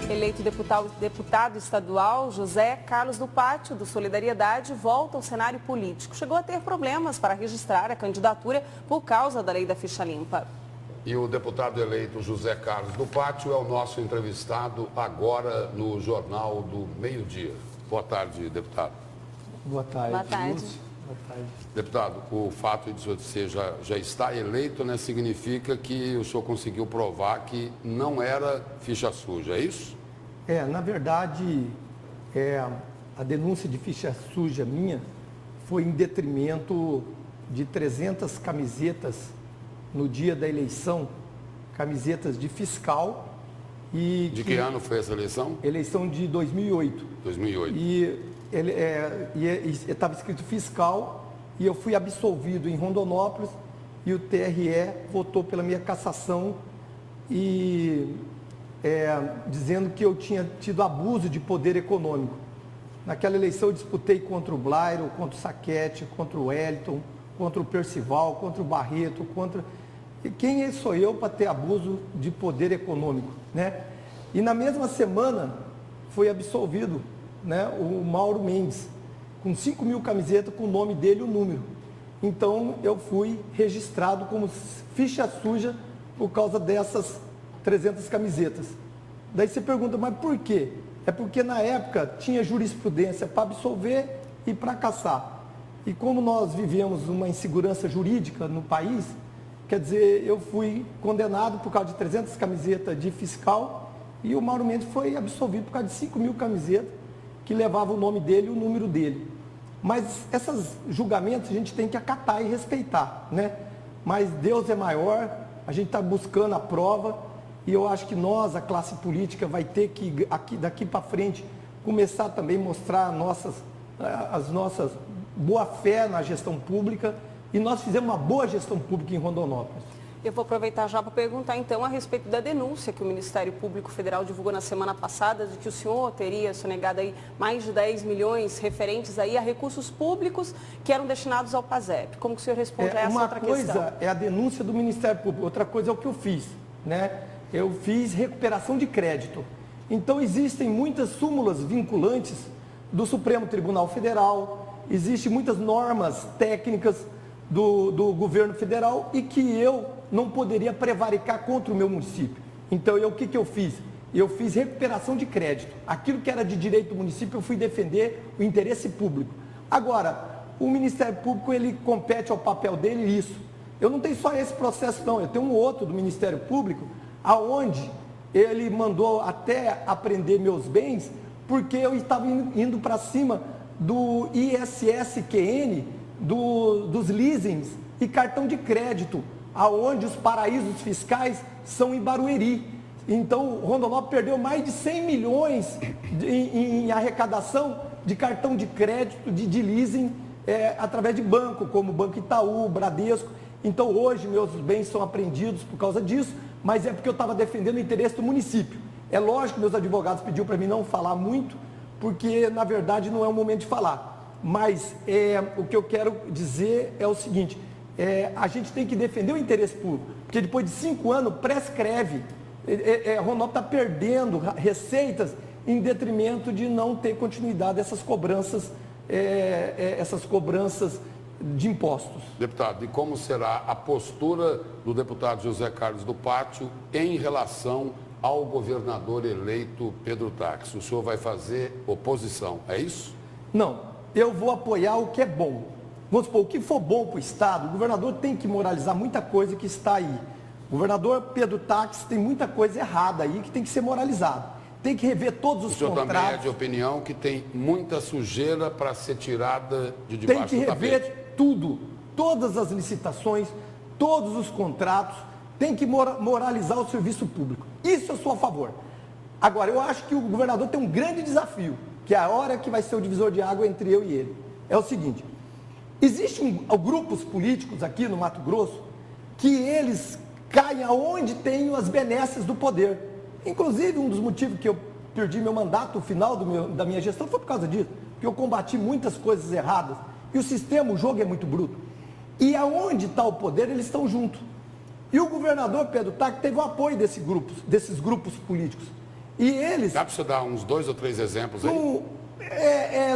Eleito deputado estadual, José Carlos do Pátio, do Solidariedade, volta ao cenário político. Chegou a ter problemas para registrar a candidatura por causa da lei da ficha limpa. E o deputado eleito José Carlos do Pátio é o nosso entrevistado agora no Jornal do Meio-Dia. Boa tarde, deputado. Boa tarde. Boa tarde. Boa tarde. Deputado, o fato de você já estar eleito, né, significa que o senhor conseguiu provar que não era ficha suja, é isso? Na verdade, a denúncia de ficha suja minha foi em detrimento de 300 camisetas no dia da eleição, camisetas de fiscal. E de que ano foi essa eleição? Eleição de 2008. 2008. E estava escrito fiscal e eu fui absolvido em Rondonópolis e o TRE votou pela minha cassação e dizendo que eu tinha tido abuso de poder econômico. Naquela eleição eu disputei contra o Blairo, contra o Saquete, contra o Wellington, contra o Percival, contra o Barreto, E quem sou eu para ter abuso de poder econômico, né? E na mesma semana foi absolvido, né, o Mauro Mendes, com 5.000 camisetas com o nome dele e o número. Então eu fui registrado como ficha suja por causa dessas 300 camisetas. Daí você pergunta, mas por quê? É porque na época tinha jurisprudência para absolver e para cassar. E como nós vivemos uma insegurança jurídica no país, quer dizer, eu fui condenado por causa de 300 camisetas de fiscal e o Mauro Mendes foi absolvido por causa de 5.000 camisetas que levavam o nome dele e o número dele. Mas esses julgamentos a gente tem que acatar e respeitar, né? Mas Deus é maior, a gente está buscando a prova e eu acho que nós, a classe política, vai ter que, daqui para frente, começar também a mostrar as nossas boa-fé na gestão pública e nós fizemos uma boa gestão pública em Rondonópolis. Eu vou aproveitar já para perguntar, então, a respeito da denúncia que o Ministério Público Federal divulgou na semana passada, de que o senhor teria sonegado aí mais de 10 milhões referentes aí a recursos públicos que eram destinados ao PASEP. Como que o senhor responde a essa outra questão? Uma coisa é a denúncia do Ministério Público, outra coisa é o que eu fiz, né? Eu fiz recuperação de crédito. Então, existem muitas súmulas vinculantes do Supremo Tribunal Federal, existem muitas normas técnicas do governo federal e que eu não poderia prevaricar contra o meu município. Então, o que eu fiz? Eu fiz recuperação de crédito. Aquilo que era de direito do município, eu fui defender o interesse público. Agora, o Ministério Público, ele compete ao papel dele isso. Eu não tenho só esse processo, não. Eu tenho um outro do Ministério Público, aonde ele mandou até apreender meus bens, porque eu estava indo para cima do ISSQN, dos leasings e cartão de crédito, aonde os paraísos fiscais são em Barueri. Então, Rondonópolis perdeu mais de 100 milhões em arrecadação de cartão de crédito, de leasing, através de banco, como o Banco Itaú, Bradesco. Então, hoje, meus bens são apreendidos por causa disso, mas é porque eu estava defendendo o interesse do município. É lógico que meus advogados pediram para mim não falar muito, porque, na verdade, não é o momento de falar. Mas o que eu quero dizer é o seguinte, a gente tem que defender o interesse público, porque depois de 5 anos prescreve. Rondonópolis está perdendo receitas em detrimento de não ter continuidade dessas cobranças, de impostos. Deputado, e como será a postura do deputado José Carlos do Pátio em relação ao governador eleito Pedro Táxi? O senhor vai fazer oposição, é isso? Não. Eu vou apoiar o que é bom. Vamos supor, o que for bom para o Estado, o governador tem que moralizar muita coisa que está aí. O governador Pedro Táxi tem muita coisa errada aí que tem que ser moralizado. Tem que rever todos os contratos. O senhor também é de opinião que tem muita sujeira para ser tirada de debaixo do tapete? Tem que rever tudo, todas as licitações, todos os contratos, tem que moralizar o serviço público. Isso eu sou a favor. Agora, eu acho que o governador tem um grande desafio, que é a hora que vai ser o divisor de água entre eu e ele. É o seguinte, existem grupos políticos aqui no Mato Grosso que eles caem aonde tem as benesses do poder. Inclusive, um dos motivos que eu perdi meu mandato, o final da minha gestão, foi por causa disso, porque eu combati muitas coisas erradas. E o sistema, o jogo é muito bruto. E aonde está o poder, eles estão juntos. E o governador Pedro Táxi teve o apoio desses grupos políticos. E eles... Dá para você dar uns 2 ou 3 exemplos aí?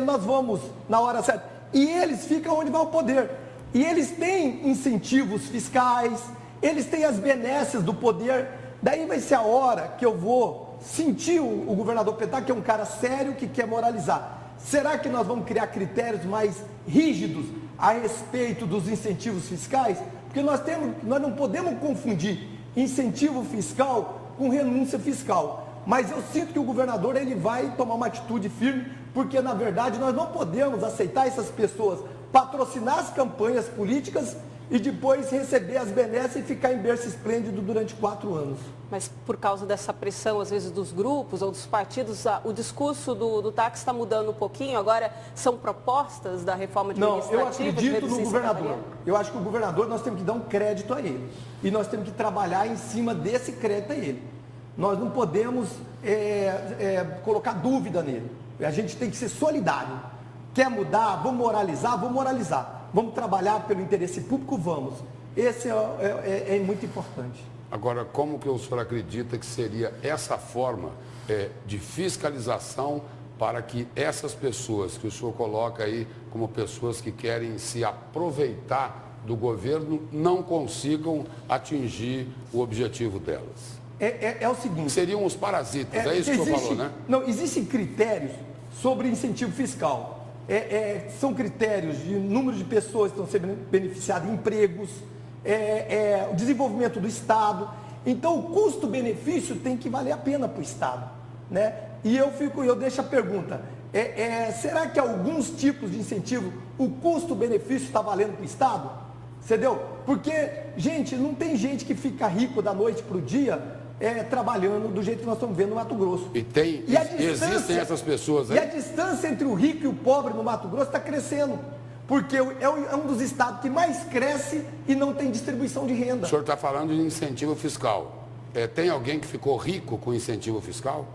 Nós vamos na hora certa. E eles ficam onde vai o poder. E eles têm incentivos fiscais, eles têm as benesses do poder. Daí vai ser a hora que eu vou sentir o governador Petar, que é um cara sério, que quer moralizar. Será que nós vamos criar critérios mais rígidos a respeito dos incentivos fiscais? Porque nós não podemos confundir incentivo fiscal com renúncia fiscal. Mas eu sinto que o governador ele vai tomar uma atitude firme, porque na verdade nós não podemos aceitar essas pessoas patrocinar as campanhas políticas e depois receber as benesses e ficar em berço esplêndido durante 4 anos. Mas por causa dessa pressão, às vezes, dos grupos ou dos partidos, o discurso do táxi está mudando um pouquinho? Agora são propostas da reforma administrativa? Não, eu acredito no governador. Eu acho que o governador, nós temos que dar um crédito a ele. E nós temos que trabalhar em cima desse crédito a ele. Nós não podemos colocar dúvida nele. A gente tem que ser solidário. Quer mudar? Vamos moralizar? Vamos moralizar. Vamos trabalhar pelo interesse público? Vamos. Esse é muito importante. Agora, como que o senhor acredita que seria essa forma de fiscalização para que essas pessoas que o senhor coloca aí como pessoas que querem se aproveitar do governo não consigam atingir o objetivo delas? É o seguinte... Seriam os parasitas, é isso que o senhor falou, né? Não, existem critérios sobre incentivo fiscal. São critérios de número de pessoas que estão sendo beneficiadas, empregos, o desenvolvimento do Estado. Então, o custo-benefício tem que valer a pena para o Estado, né? E eu deixo a pergunta, será que alguns tipos de incentivo, o custo-benefício está valendo para o Estado? Entendeu? Porque, gente, não tem gente que fica rico da noite para o dia trabalhando do jeito que nós estamos vendo no Mato Grosso. Existem essas pessoas aí? E a distância entre o rico e o pobre no Mato Grosso está crescendo. Porque é um dos estados que mais cresce e não tem distribuição de renda. O senhor está falando de incentivo fiscal. Tem alguém que ficou rico com incentivo fiscal?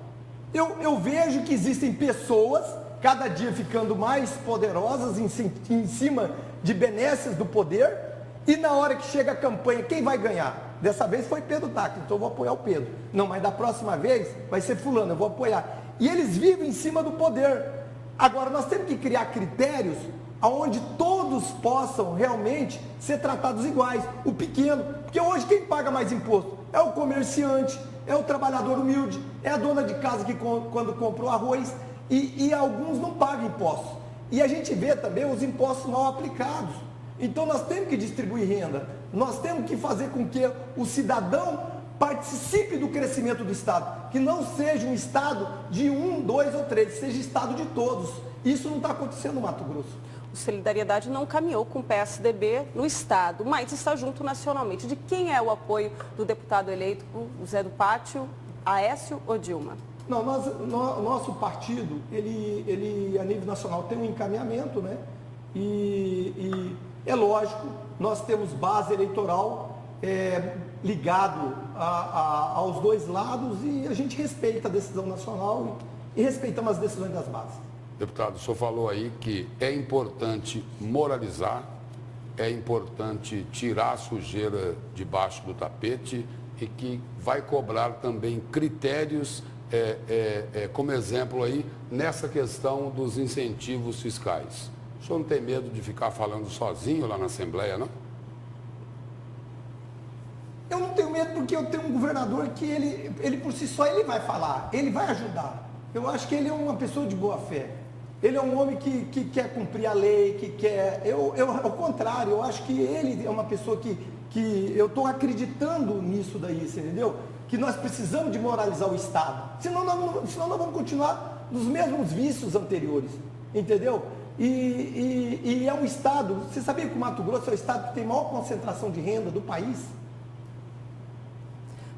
Eu vejo que existem pessoas, cada dia ficando mais poderosas em cima de benesses do poder, e na hora que chega a campanha, quem vai ganhar? Dessa vez foi Pedro Táxi, então eu vou apoiar o Pedro. Não, mas da próxima vez vai ser fulano, eu vou apoiar. E eles vivem em cima do poder. Agora, nós temos que criar critérios onde todos possam realmente ser tratados iguais. O pequeno, porque hoje quem paga mais imposto? É o comerciante, é o trabalhador humilde, é a dona de casa que quando compra o arroz, e alguns não pagam impostos. E a gente vê também os impostos mal aplicados. Então nós temos que distribuir renda, nós temos que fazer com que o cidadão participe do crescimento do Estado, que não seja um Estado de 1, 2 ou 3, seja Estado de todos. Isso não está acontecendo no Mato Grosso. O Solidariedade não caminhou com o PSDB no Estado, mas está junto nacionalmente. De quem é o apoio do deputado eleito, o Zé do Pátio, Aécio ou Dilma? Não, nosso partido, ele a nível nacional tem um encaminhamento, né? E é lógico, nós temos base eleitoral ligado aos dois lados e a gente respeita a decisão nacional e respeitamos as decisões das bases. Deputado, o senhor falou aí que é importante moralizar, é importante tirar a sujeira debaixo do tapete e que vai cobrar também critérios, como exemplo aí, nessa questão dos incentivos fiscais. O senhor não tem medo de ficar falando sozinho lá na Assembleia, não? Eu não tenho medo porque eu tenho um governador que ele por si só ele vai falar, ele vai ajudar. Eu acho que ele é uma pessoa de boa fé. Ele é um homem que quer cumprir a lei, que quer... ao contrário, eu acho que ele é uma pessoa que eu estou acreditando nisso daí, você entendeu? Que nós precisamos de moralizar o Estado. Senão nós vamos continuar nos mesmos vícios anteriores, entendeu? E é um Estado... Você sabia que o Mato Grosso é o Estado que tem maior concentração de renda do país?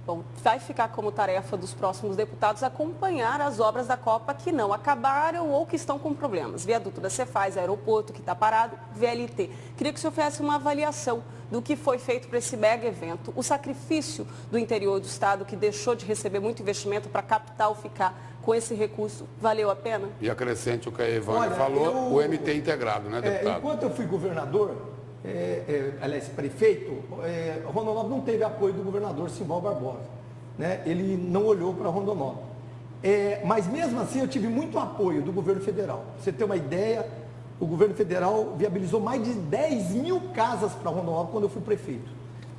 Bom, vai ficar como tarefa dos próximos deputados acompanhar as obras da Copa que não acabaram ou que estão com problemas. Viaduto da Cefaz, aeroporto que está parado, VLT. Queria que o senhor fizesse uma avaliação do que foi feito para esse mega evento. O sacrifício do interior do estado, que deixou de receber muito investimento para a capital ficar com esse recurso, valeu a pena? E acrescente o que a Evânia falou, o MT integrado, né, deputado? Enquanto eu fui governador, aliás, prefeito, Rondonópolis não teve apoio do governador Simval Barbosa, né? Ele não olhou para Rondonópolis. Mas mesmo assim eu tive muito apoio do governo federal. Pra você ter uma ideia, o governo federal viabilizou mais de 10 mil casas para Rondonópolis quando eu fui prefeito.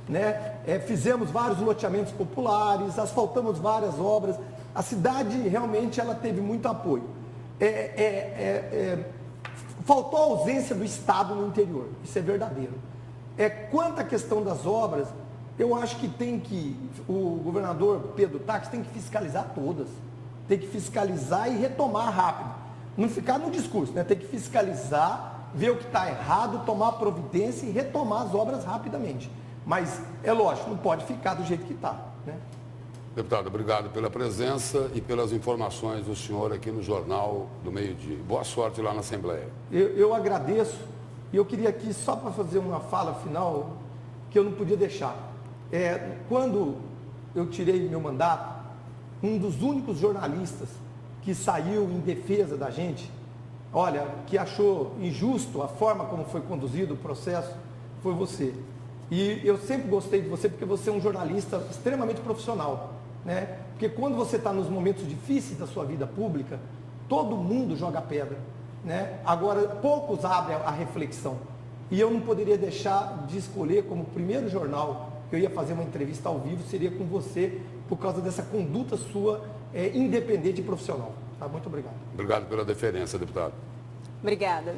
Né? Fizemos vários loteamentos populares, asfaltamos várias obras. A cidade realmente ela teve muito apoio. Faltou a ausência do Estado no interior, isso é verdadeiro. Quanto à questão das obras, eu acho que o governador Pedro Táxi tem que fiscalizar todas. Tem que fiscalizar e retomar rápido. Não ficar no discurso, né? Tem que fiscalizar, ver o que está errado, tomar providência e retomar as obras rapidamente. Mas é lógico, não pode ficar do jeito que está, né? Deputado, obrigado pela presença e pelas informações do senhor aqui no Jornal do Meio-Dia. Boa sorte lá na Assembleia. Eu agradeço e eu queria aqui, só para fazer uma fala final, que eu não podia deixar. Quando eu tirei meu mandato, um dos únicos jornalistas que saiu em defesa da gente, olha, que achou injusto a forma como foi conduzido o processo, foi você. E eu sempre gostei de você porque você é um jornalista extremamente profissional, né? Porque quando você está nos momentos difíceis da sua vida pública, todo mundo joga pedra, né? Agora, poucos abrem a reflexão. E eu não poderia deixar de escolher como primeiro jornal que eu ia fazer uma entrevista ao vivo, seria com você, por causa dessa conduta sua independente e profissional. Tá? Muito obrigado. Obrigado pela deferência, deputado. Obrigada.